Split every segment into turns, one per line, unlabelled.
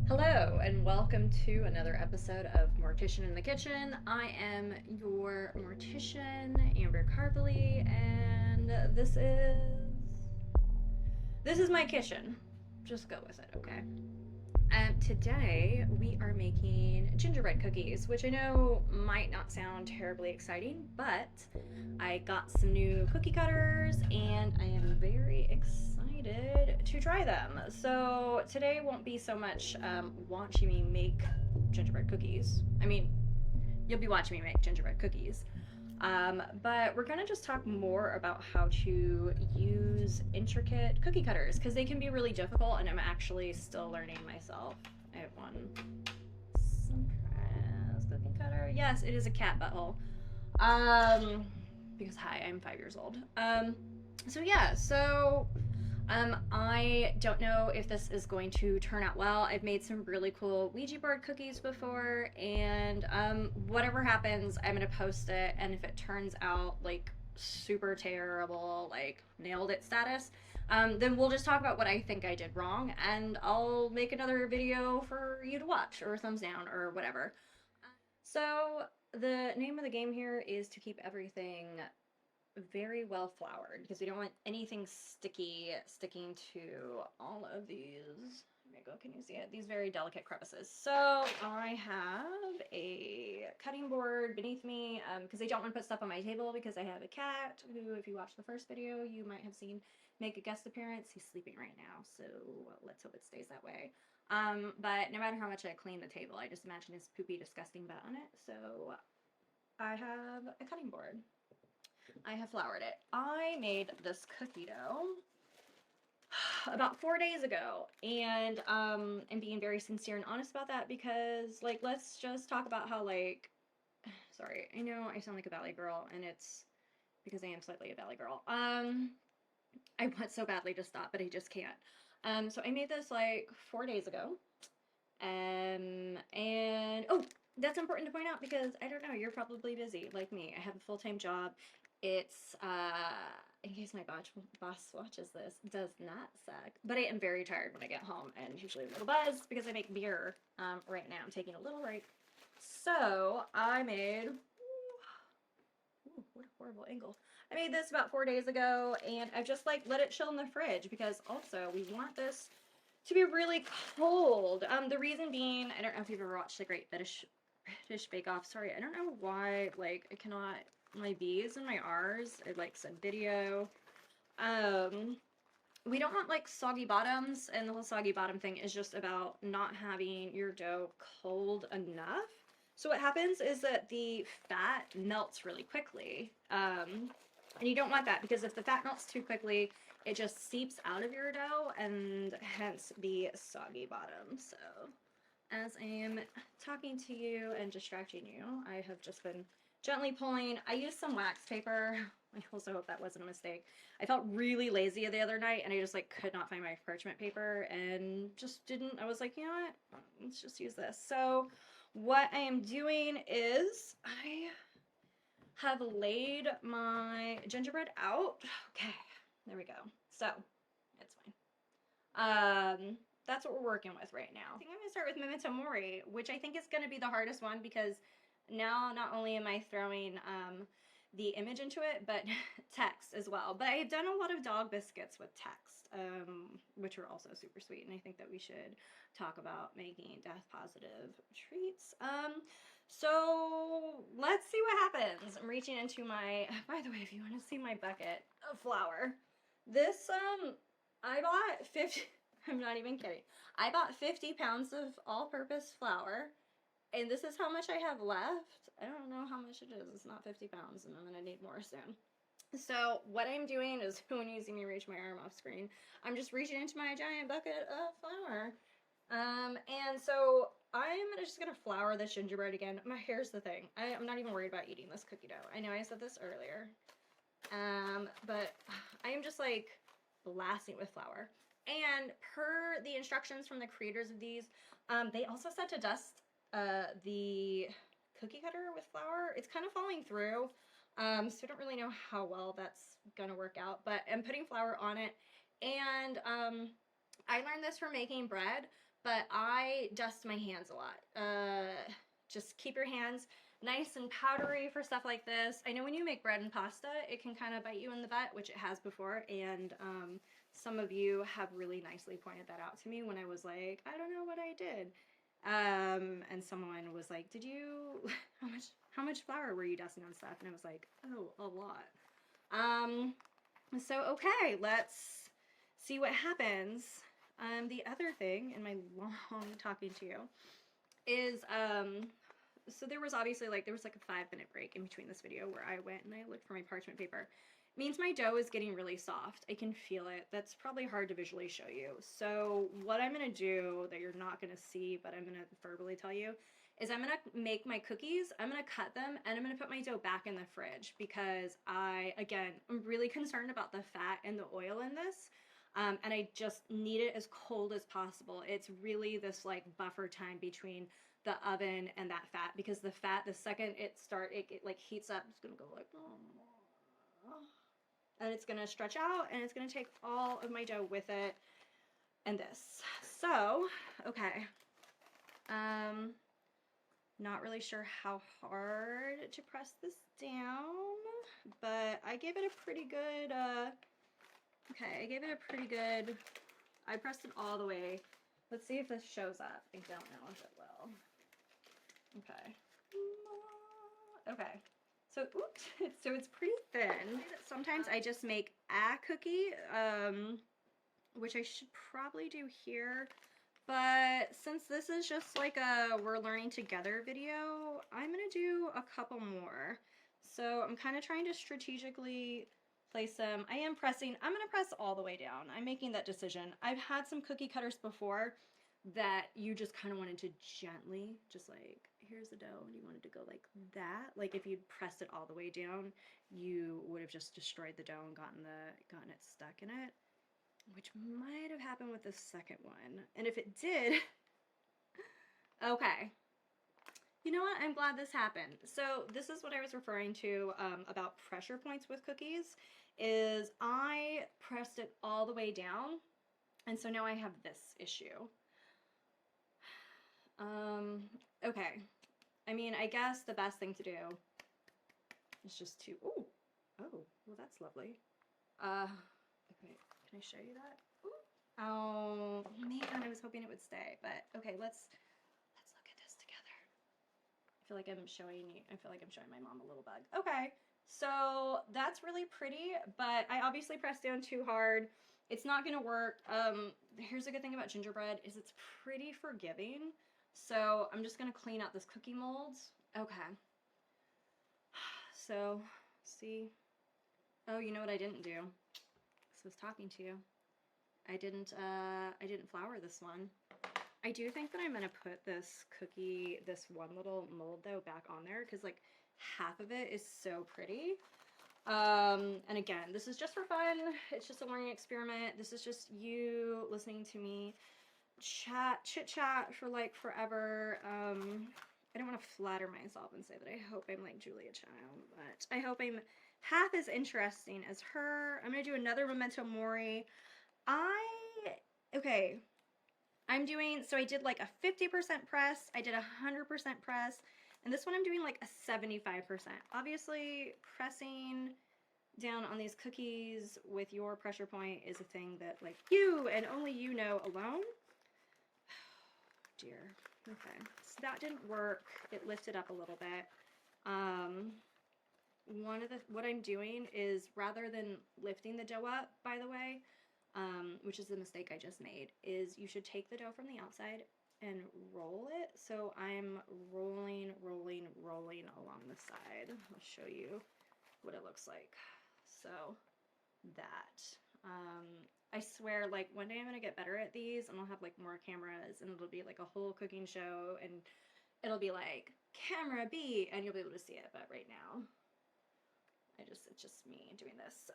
Hello, and welcome to another episode of Mortician in the Kitchen. I am your mortician, Amber Carvely, and this is my kitchen. Just go with it, okay? Today we are making gingerbread cookies, which I know might not sound terribly exciting, but I got some new cookie cutters and I am very excited to try them. So today won't be so much watching me make gingerbread cookies. I mean, you'll be watching me make gingerbread cookies. But we're gonna just talk more about how to use intricate cookie cutters because they can be really difficult, and I'm actually still learning myself. I have one Sunpress cookie cutter. Yes, it is a cat butthole. Um, because hi, I'm 5 years old. So yeah, so I don't know if this is going to turn out well. I've made some really cool Ouija board cookies before, and whatever happens, I'm gonna post it. And if it turns out like super terrible, like nailed it status, then we'll just talk about what I think I did wrong, and I'll make another video for you to watch, or thumbs down, or whatever. So the name of the game here is to keep everything very well floured because we don't want anything sticky sticking to all of these. There you go, can you see it? These very delicate crevices. So I have a cutting board beneath me because I don't want to put stuff on my table because I have a cat who, if you watched the first video, you might have seen make a guest appearance. He's sleeping right now, so let's hope it stays that way. But no matter how much I clean the table, I just imagine his poopy, disgusting butt on it. So I have a cutting board. I have floured it. I made this cookie dough about 4 days ago, and I'm being very sincere and honest about that because, like, let's just talk about how, like, sorry, I know I sound like a valley girl, and it's because I am slightly a valley girl. I want so badly to stop, but I just can't. So I made this like 4 days ago. And oh, that's important to point out because I don't know, you're probably busy like me. I have a full-time job. It's in case my boss watches this, does not suck. But I am very tired when I get home and usually a little buzzed because I make beer right now. I'm taking a little break. So I made ooh, what a horrible angle. I made this about 4 days ago and I've just like let it chill in the fridge because also we want this to be really cold. The reason being, I don't know if you've ever watched the Great British Bake Off. Sorry, I don't know why, like, I cannot, my B's and my R's, it like said video. Um, we don't want like soggy bottoms, and the whole soggy bottom thing is just about not having your dough cold enough. So what happens is that the fat melts really quickly. And you don't want that because if the fat melts too quickly, it just seeps out of your dough and hence the soggy bottom. So as I am talking to you and distracting you, I have just been gently pulling. I used some wax paper. I also hope that wasn't a mistake. I felt really lazy the other night and I just like could not find my parchment paper and just didn't. I was like, you know what? Let's just use this. So what I am doing is I have laid my gingerbread out. Okay, there we go. So it's fine. That's what we're working with right now. I think I'm gonna start with Memento Mori, which I think is gonna be the hardest one because now not only am I throwing the image into it, but text as well. But I've done a lot of dog biscuits with text, which are also super sweet, and I think that we should talk about making death positive treats. So let's see what happens. I'm reaching into my, by the way, if you want to see my bucket of flour, this, I bought 50, I'm not even kidding. I bought 50 pounds of all-purpose flour, and this is how much I have left. I don't know how much it is. It's not 50 pounds, and I'm going to need more soon. So what I'm doing is, when you see me reach my arm off screen, I'm just reaching into my giant bucket of flour. And so I'm just gonna flour this gingerbread again. Here's the thing. I'm not even worried about eating this cookie dough. I know I said this earlier. But I am just like blasting it with flour. And per the instructions from the creators of these, they also said to dust the cookie cutter with flour. It's kind of falling through. So I don't really know how well that's gonna work out, but I'm putting flour on it. And I learned this from making bread, but I dust my hands a lot. Just keep your hands nice and powdery for stuff like this. I know when you make bread and pasta, it can kind of bite you in the butt, which it has before, and some of you have really nicely pointed that out to me when I was like, I don't know what I did. And someone was like, did you, how much flour were you dusting on stuff? And I was like, oh, a lot. So, okay, let's see what happens. The other thing in my long talking to you is, so there was obviously like, there was like a 5-minute break in between this video where I went and I looked for my parchment paper. It means my dough is getting really soft. I can feel it. That's probably hard to visually show you. So what I'm going to do that you're not going to see, but I'm going to verbally tell you, is I'm going to make my cookies, I'm going to cut them, and I'm going to put my dough back in the fridge because again, I'm really concerned about the fat and the oil in this. And I just need it as cold as possible. It's really this like buffer time between the oven and that fat, because the fat, the second it like heats up, it's gonna go like, and it's gonna stretch out and it's gonna take all of my dough with it and this. So, okay. Not really sure how hard to press this down, but I gave it a pretty good, okay, I gave it a pretty good, I pressed it all the way. Let's see if this shows up. I don't know if it will. Okay. Okay. So, oops, so it's pretty thin. Sometimes I just make a cookie, which I should probably do here. But since this is just like a we're learning together video, I'm going to do a couple more. So I'm kind of trying to strategically place them. I am pressing, I'm going to press all the way down. I'm making that decision. I've had some cookie cutters before that you just kind of wanted to gently, just like, here's the dough, and you wanted to go like that. Like if you'd pressed it all the way down, you would have just destroyed the dough and gotten it stuck in it, which might have happened with the second one. And if it did, okay. You know what? I'm glad this happened. So this is what I was referring to about pressure points with cookies, is I pressed it all the way down, and so now I have this issue. Okay. I mean, I guess the best thing to do is just to, oh, well, that's lovely. Okay, can I show you that? Ooh. Oh, man, I was hoping it would stay, but okay, let's look at this together. I feel like I'm showing my mom a little bug. Okay, so that's really pretty, but I obviously pressed down too hard. It's not gonna work. Here's a good thing about gingerbread is it's pretty forgiving. So I'm just gonna clean out this cookie mold. Okay. So, see. Oh, you know what I didn't do? So I was talking to you. I didn't flour this one. I do think that I'm gonna put this one little mold though back on there, because like half of it is so pretty. And again, this is just for fun. It's just a learning experiment. This is just you listening to me chit chat for like forever. I don't want to flatter myself and say that I hope I'm like Julia Child, but I hope I'm half as interesting as her. I'm gonna do another Memento Mori. Okay, I'm doing, so I did like a 50% press, I did 100% press, and this one I'm doing like a 75%. Obviously, pressing down on these cookies with your pressure point is a thing that like you and only you know alone. Dear. Okay, so that didn't work. It lifted up a little bit. What I'm doing is, rather than lifting the dough up, by the way, which is the mistake I just made, is you should take the dough from the outside and roll it. So I'm rolling along the side. I'll show you what it looks like. So that. I swear, like, one day I'm gonna get better at these, and I'll have like more cameras, and it'll be like a whole cooking show, and it'll be like camera B, and you'll be able to see it. But right now, it's just me doing this.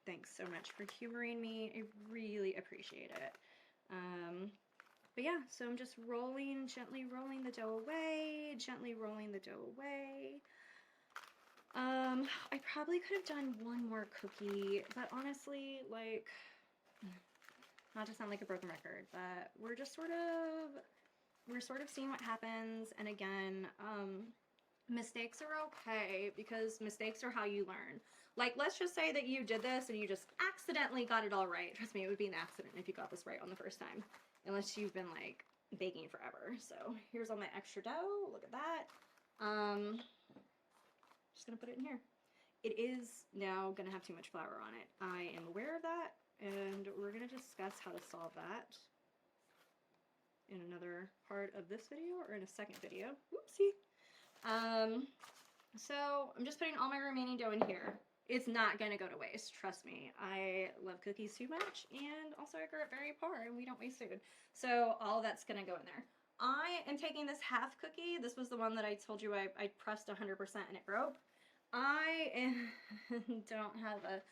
Thanks so much for humoring me. I really appreciate it. But yeah, so I'm just gently rolling the dough away, gently rolling the dough away. I probably could have done one more cookie, but honestly, like, not to sound like a broken record, but we're sort of seeing what happens. And again, mistakes are okay because mistakes are how you learn. Like, let's just say that you did this and you just accidentally got it all right. Trust me, it would be an accident if you got this right on the first time, unless you've been like baking forever. So here's all my extra dough. Look at that. Just gonna put it in here. It is now gonna have too much flour on it. I am aware of that, and we're gonna discuss how to solve that in another part of this video or in a second video. Whoopsie. So I'm just putting all my remaining dough in here. It's not gonna go to waste, trust me. I love cookies too much, and also I grew up very poor and we don't waste food. So all of that's gonna go in there. I am taking this half cookie. This was the one that I told you I pressed 100% and it broke. Don't have a,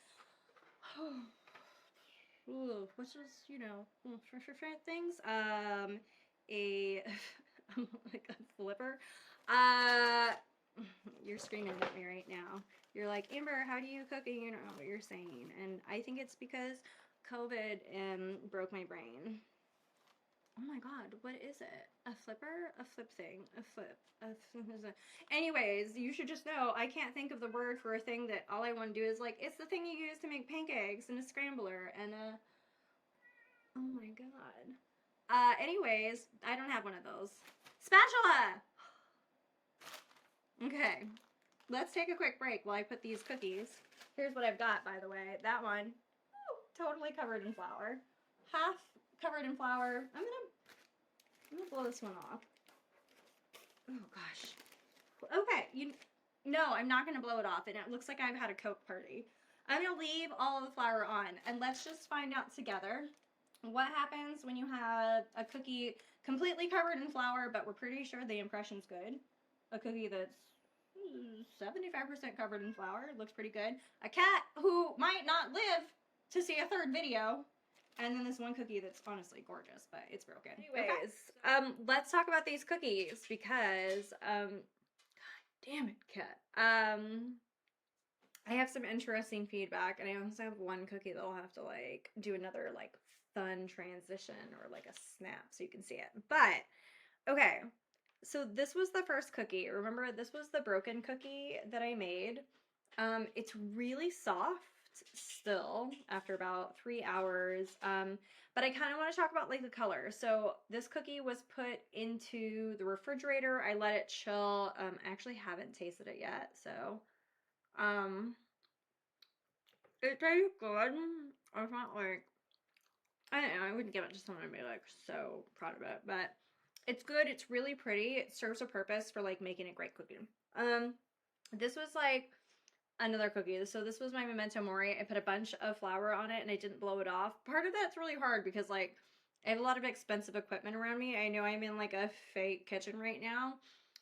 which is, you know, things. A, like a flipper. You're screaming at me right now. You're like, Amber, how do you cook? And you don't know what you're saying. And I think it's because COVID broke my brain. Oh my god, what is it? A flipper? A flip thing. A flip. Anyways, you should just know I can't think of the word for a thing that all I want to do is like, it's the thing you use to make pancakes and a scrambler and a... Oh my god. Anyways, I don't have one of those. Spatula! Okay, let's take a quick break while I put these cookies. Here's what I've got, by the way. That one, totally covered in flour. Half covered in flour. I'm gonna blow this one off. Oh gosh. Okay, no, I'm not gonna blow it off, and it looks like I've had a Coke party. I'm gonna leave all of the flour on, and let's just find out together what happens when you have a cookie completely covered in flour, but we're pretty sure the impression's good. A cookie that's 75% covered in flour. Looks pretty good. A cat who might not live to see a third video. And then this one cookie that's honestly gorgeous, but it's broken. Anyways, let's talk about these cookies because, God damn it, cat. I have some interesting feedback, and I also have one cookie that I'll have to, like, do another, like, fun transition or, like, a snap so you can see it. But, okay. So this was the first cookie. Remember, this was the broken cookie that I made. It's really soft still after about 3 hours. But I kind of want to talk about like the color. So this cookie was put into the refrigerator. I let it chill. I actually haven't tasted it yet. So, it tastes good. It's not like, I don't know, I wouldn't give it to someone and be like so proud of it, but it's good. It's really pretty. It serves a purpose for like making a great cookie. This was like another cookie. So this was my memento mori. I put a bunch of flour on it and I didn't blow it off. Part of that's really hard because like I have a lot of expensive equipment around me. I know I'm in like a fake kitchen right now,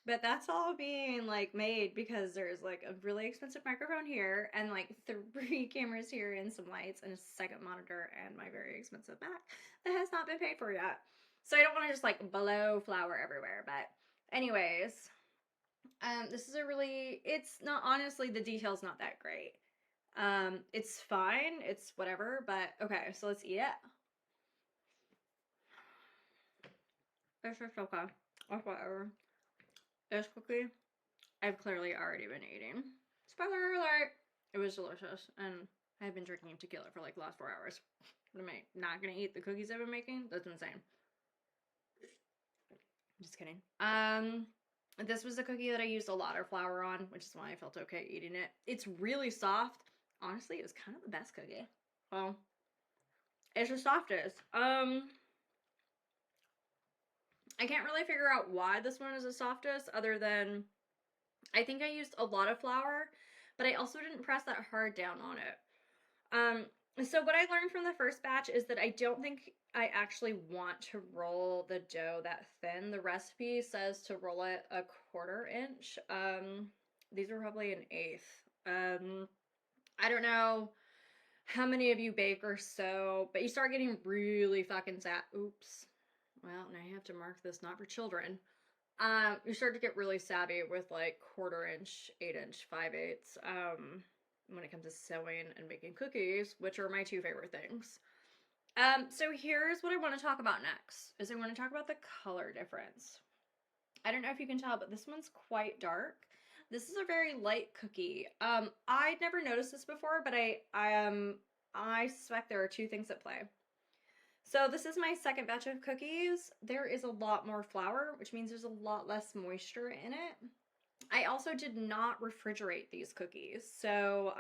but that's all being like made because there's like a really expensive microphone here and like 3 cameras here and some lights and a second monitor and my very expensive Mac that has not been paid for yet. So I don't want to just like blow flour everywhere. But anyways, this is a really, it's not, honestly, the detail's not that great. It's fine. It's whatever, but okay, so let's eat it. It's just okay. Or whatever. This cookie, I've clearly already been eating. Spoiler alert! It was delicious, and I've been drinking tequila for like the last 4 hours. What am I not gonna eat the cookies I've been making? That's insane. Just kidding. This was a cookie that I used a lot of flour on, which is why I felt okay eating it. It's really soft. Honestly, it was kind of the best cookie. Well, it's the softest. I can't really figure out why this one is the softest other than I think I used a lot of flour, but I also didn't press that hard down on it. So what I learned from the first batch is that I don't think I actually want to roll the dough that thin. The recipe says to roll it a 1/4 inch. These are probably 1/8. I don't know how many of you bake or sew, but you start getting really fucking oops. Well, now you have to mark this not for children. You start to get really savvy with like 1/4 inch, 8 inch, 5/8 when it comes to sewing and making cookies, which are my 2 favorite things. So here's what I want to talk about next, is I want to talk about the color difference. I don't know if you can tell, but this one's quite dark. This is a very light cookie. I'd never noticed this before, but I suspect there are two things at play. So this is my second batch of cookies. There is a lot more flour, which means there's a lot less moisture in it. I also did not refrigerate these cookies. So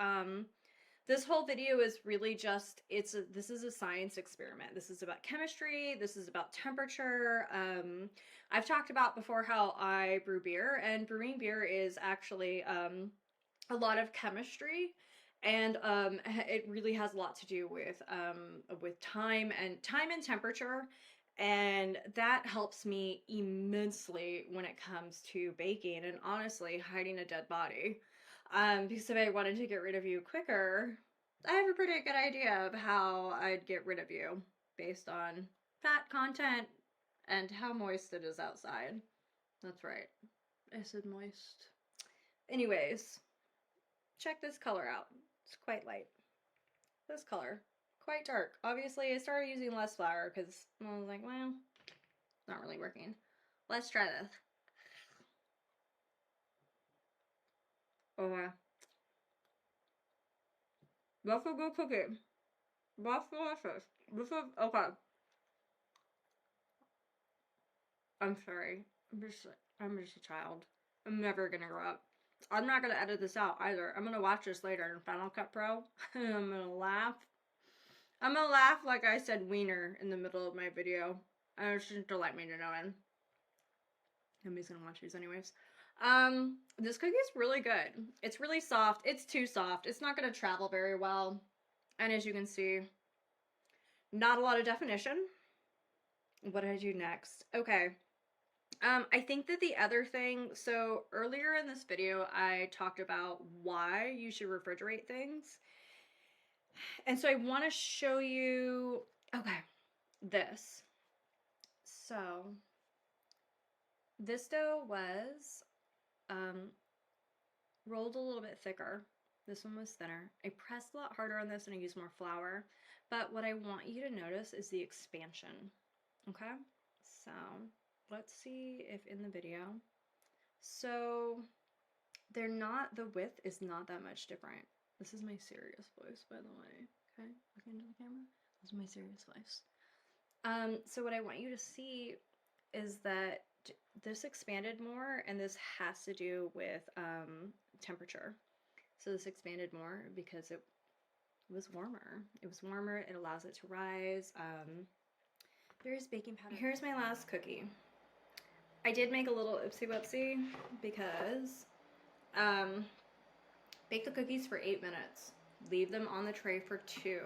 this whole video is really just, this is a science experiment. This is about chemistry. This is about temperature. I've talked about before how I brew beer, and brewing beer is actually a lot of chemistry, and it really has a lot to do with time and temperature, and that helps me immensely when it comes to baking and honestly hiding a dead body. Because if I wanted to get rid of you quicker, I have a pretty good idea of how I'd get rid of you based on fat content and how moist it is outside. That's right. I said moist. Anyways, check this color out. It's quite light. This color, quite dark. Obviously, I started using less flour because I was like, well, it's not really working. Let's try this. Okay. That's a good cookie. That's delicious. This is, okay. I'm sorry. I'm just a child. I'm never gonna grow up. I'm not gonna edit this out either. I'm gonna watch this later in Final Cut Pro. And I'm gonna laugh. I'm gonna laugh like I said wiener in the middle of my video. And it's just to let me know in. Nobody's gonna watch these anyways. This cookie is really good. It's really soft. It's too soft. It's not gonna travel very well. And as you can see, not a lot of definition. What did I do next? Okay. I think that the other thing, so earlier in this video, I talked about why you should refrigerate things. And so I want to show you, okay, this. So this dough was rolled a little bit thicker. This one was thinner. I pressed a lot harder on this and I used more flour. But what I want you to notice is the expansion. Okay? So let's see if in the video. So they're not, the width is not that much different. This is my serious voice, by the way. Okay? Look into the camera. This is my serious voice. So what I want you to see is that this expanded more, and this has to do with temperature. So this expanded more because it was warmer. It was warmer. It allows it to rise. There's baking powder. Here's my last cookie. I did make a little oopsie whoopsie because bake the cookies for 8 minutes. Leave them on the tray for 2.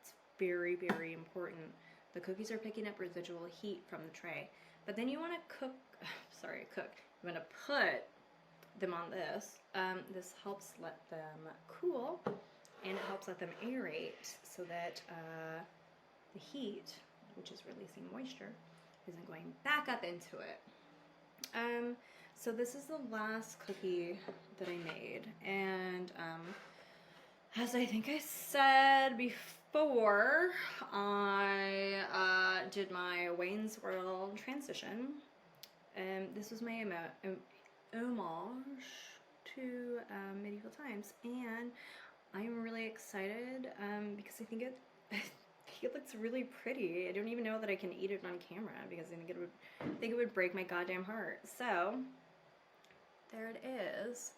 It's very, very important. The cookies are picking up residual heat from the tray. But then you want to cook. You want to put them on this. This helps let them cool, and it helps let them aerate so that the heat, which is releasing moisture, isn't going back up into it. So this is the last cookie that I made, and as I think I said before, I did my Wayne's World transition, and this was my homage to medieval times, and I'm really excited because I think it it looks really pretty. I don't even know that I can eat it on camera because I think it would break my goddamn heart. So there it is.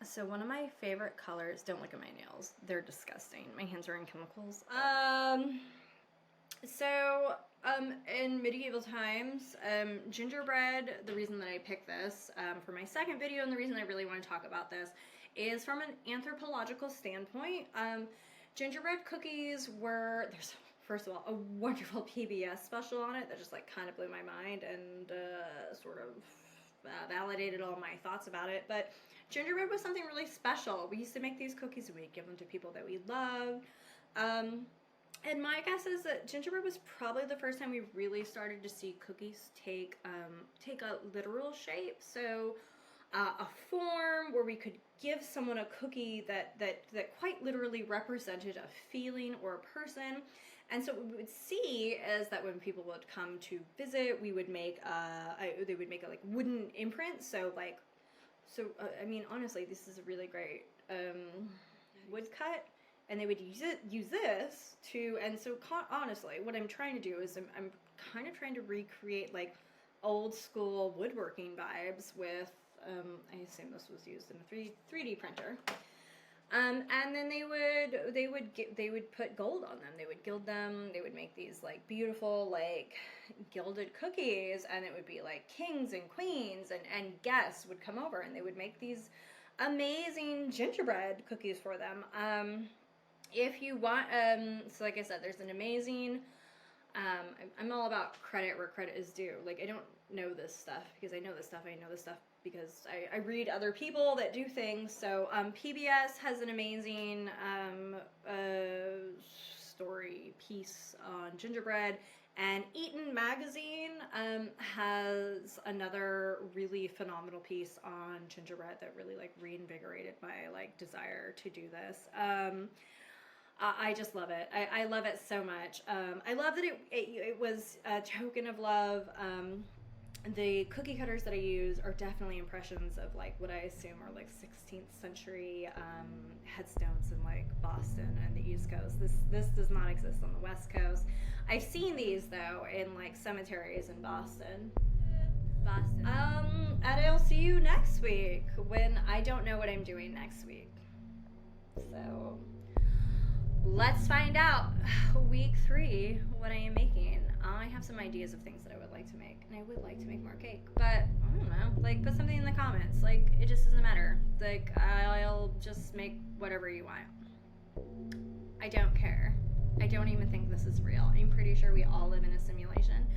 So one of my favorite colors, don't look at my nails, they're disgusting. My hands are in chemicals. In medieval times, gingerbread, the reason that I picked this for my second video, and the reason I really want to talk about this, is from an anthropological standpoint. Gingerbread cookies were, there's first of all a wonderful PBS special on it that just like kind of blew my mind and sort of validated all my thoughts about it. But gingerbread was something really special. We used to make these cookies and we'd give them to people that we loved. And my guess is that gingerbread was probably the first time we really started to see cookies take a literal shape. So a form where we could give someone a cookie that quite literally represented a feeling or a person. And so what we would see is that when people would come to visit, we would make they would make a like wooden imprint. So like, I mean, honestly, this is a really great woodcut, and they would use this to. And so honestly, what I'm trying to do is I'm kind of trying to recreate like old school woodworking vibes with. I assume this was used in a 3D printer. And then they would put gold on them. They would gild them. They would make these like beautiful like gilded cookies, and it would be like kings and queens and guests would come over, and they would make these amazing gingerbread cookies for them. If you want, so like I said, there's an amazing. I'm all about credit where credit is due. Like I don't know this stuff because I know this stuff. I know this stuff because I read other people that do things. So PBS has an amazing story piece on gingerbread, and Eaton Magazine has another really phenomenal piece on gingerbread that really like reinvigorated my like desire to do this. I just love it. I love it so much. I love that it was a token of love. The cookie cutters that I use are definitely impressions of like what I assume are like 16th century headstones in like Boston and the East Coast. This does not exist on the West Coast. I've seen these though in like cemeteries in Boston. And I'll see you next week when I don't know what I'm doing next week. So let's find out week 3 what I am making. I have some ideas of things that I would like to make, and I would like to make more cake, but I don't know, like put something in the comments. Like it just doesn't matter. Like I'll just make whatever you want. I don't care. I don't even think this is real. I'm pretty sure we all live in a simulation,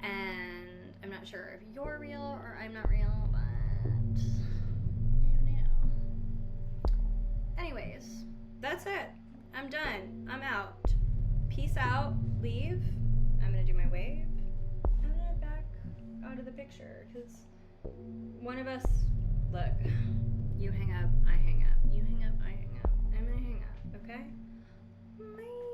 and I'm not sure if you're real or I'm not real, but you know. Anyways, that's it. I'm done. I'm out. Peace out. Leave. I'm gonna do my wave. I'm gonna back out of the picture because one of us, look, you hang up, I hang up. You hang up, I hang up. I'm gonna hang up, okay? Bye.